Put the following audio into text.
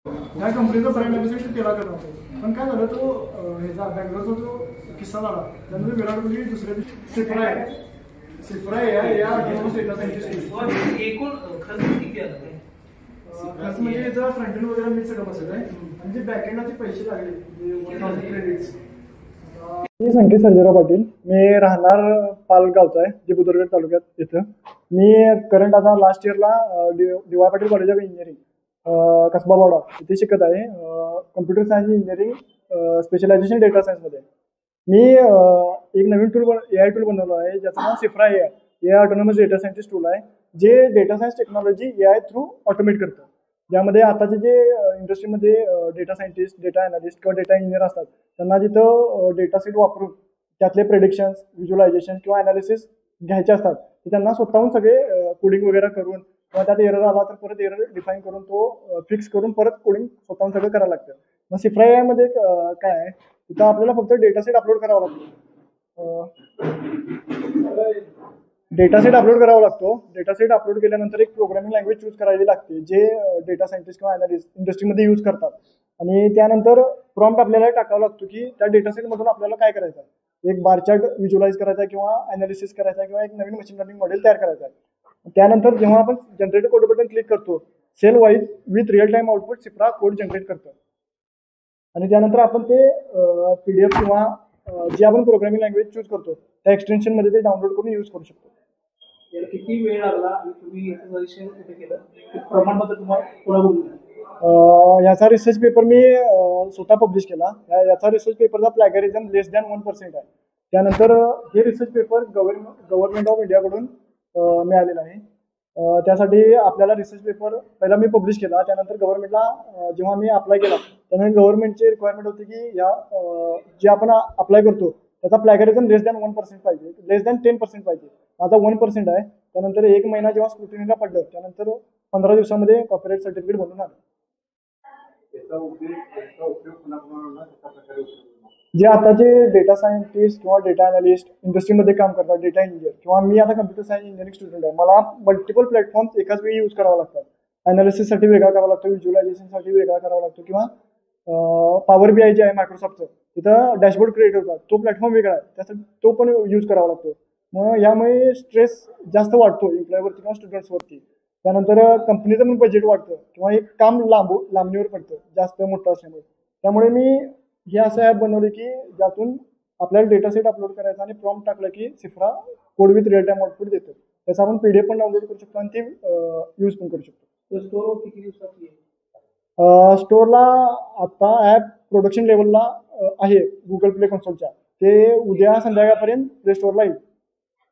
ह्या कंपनीचा brand ambassador त्याला करणार होता, पण काय झालं तो ह्याचा बँगलोरचा जो किस्सा झाला त्यानंतर विराट कोहली दुसऱ्या दिवशी सिफ्राय या ऑटोनॉमस डेटा सायंटिस्ट एकूण खर्च किती आला खर्च म्हणजे याचा फ्रंट एंड वगैरे मीच सगळं बसत आहे, म्हणजे बॅकएंडला जे पैसे लागले 1000 क्रेडिट्स. मी संकेत सर्जेराव पाटील, मी राहणार पालगावचा आहे, जे बुदरगड तालुक्यात इथं. मी करंट आता लास्ट इयरला D Y. Patil college of engineering Kasba Bawada इथे शिकत आहे. Computer science engineering specialisation data सायन्समध्ये. मी एक नवीन टूल AI टूल बनवलं आहे ज्याचं नाव Sifra AI autonomous data scientist tool आहे, जे data science technology AI through automate करतं. ज्यामध्ये आताचे जे इंडस्ट्रीमध्ये डेटा सायंटिस्ट, डेटा अनालिस्ट किंवा डेटा इंजिनियर असतात त्यांना तिथं डेटा सेट वापरून त्यातले प्रेडिक्शन्स, व्हिज्युअलायझेशन किंवा अनालिसिस घ्यायचे असतात, ते त्यांना स्वतःहून सगळे कोडिंग वगैरे करून किंवा त्यात एरर आला तर परत एरर डिफाईन करून तो फिक्स करून परत कोडिंग स्वतःहून सगळं करायला लागतं. मग सिफ्रा AI मध्ये काय आहे, तिथं आपल्याला फक्त डेटा सेट अपलोड करावा लागतो. डेटा सेट अपलोड केल्यानंतर एक प्रोग्रामिंग लँग्वेज चूज करावी लागते, जे डेटा सायंटिस्ट किंवा अनालिस्ट इंडस्ट्रीमध्ये यूज करतात. आणि त्यानंतर प्रॉम्प्ट आपल्याला टाकावा लागतो की त्या डेटा सेटमधून आपल्याला काय करायचं आहे, एक बार चार्ट व्हिज्युअलाइज करायचा किंवा अनालिसिस करायचा किंवा एक नवीन मशीन लर्निंग मॉडेल तयार करायचा आहे. त्यानंतर जेव्हा आपण जनरेट कोड बटन क्लिक करतो, cell wise with real time output सिफ्रा कोड जनरेट करतो. आणि त्यानंतर आपण ते PDF किंवा जे आपण प्रोग्रामिंग लँग्वेज चूज करतो त्या एक्सटेन्शनमध्ये ते डाउनलोड करून यूज करू शकतो. याला किती वेळ लागला आणि तुम्ही याचं रजिस्ट्रेशन कुठे केलं, प्रमाणपत्र तुम्हाला कोणाकडून? याचा रिसर्च पेपर मी स्वतः पब्लिश केला. याचा रिसर्च पेपरचा प्लॅगरिझम लेस दॅन 1% आहे. त्यानंतर हे रिसर्च पेपर गव्हर्नमेंट ऑफ इंडियाकडून मिळालेलं आहे. त्यासाठी आपल्याला रिसर्च पेपर पहिला मी पब्लिश केला, त्यानंतर गव्हर्नमेंटला जेव्हा मी अप्लाय केला त्यानंतर गव्हर्नमेंटची रिक्वायरमेंट होती की या जे आपण अप्लाय करतो त्याचा प्लॅगरिझम लेस दॅन 1% पाहिजे, लेस दॅन 10% पाहिजे. आता 1% आहे. त्यानंतर 1 महिना जेव्हा स्क्रुटिनीला पडलं त्यानंतर 15 दिवसामध्ये कॉपीराइट सर्टिफिकेट बनून आलं. जे आताचे डेटा सायंटिस्ट किंवा डेटा अनालिस्ट इंडस्ट्रीमध्ये काम करतात, डेटा इंजिनियर किंवा मी आता कम्प्युटर सायन्स इंजिनिअरिंग स्टुडंट आहे, मला मल्टिपल प्लॅटफॉर्म्स एकाच वेळी यूज करावा लागतात. अनालिसिससाठी वेगळा करावा लागतो, व्हिज्युअलायझेशनसाठी वेगळा करावा लागतो, किंवा पॉवर BI जे आहे मायक्रोसॉफ्टचं, तिथं डॅशबोर्ड क्रिएट होतात, तो प्लॅटफॉर्म वेगळा आहे, त्यासाठी तो पण यूज करावा लागतो. मग यामुळे स्ट्रेस जास्त वाढतो एम्प्लॉयवरती किंवा स्टुडंट्सवरती. त्यानंतर कंपनीचं पण बजेट वाढतं किंवा एक काम लांबणीवर पडतं जास्त मोठं असल्यामुळे. त्यामुळे मी हे असं ॲप बनवले की ज्यातून आपल्याला डेटा सेट अपलोड करायचा आणि प्रॉम्प्ट टाकलं की सिफ्रा code with real time output देतो. त्याचा आपण PDF पण डाउनलोड करू शकतो आणि ती यूज पण करू शकतो. स्टोर किती दिवसाची स्टोअरला आता ॲप प्रोडक्शन लेवलला आहे गुगल प्ले कन्सोलच्या, ते उद्या संध्याकाळपर्यंत प्ले स्टोअरला येईल.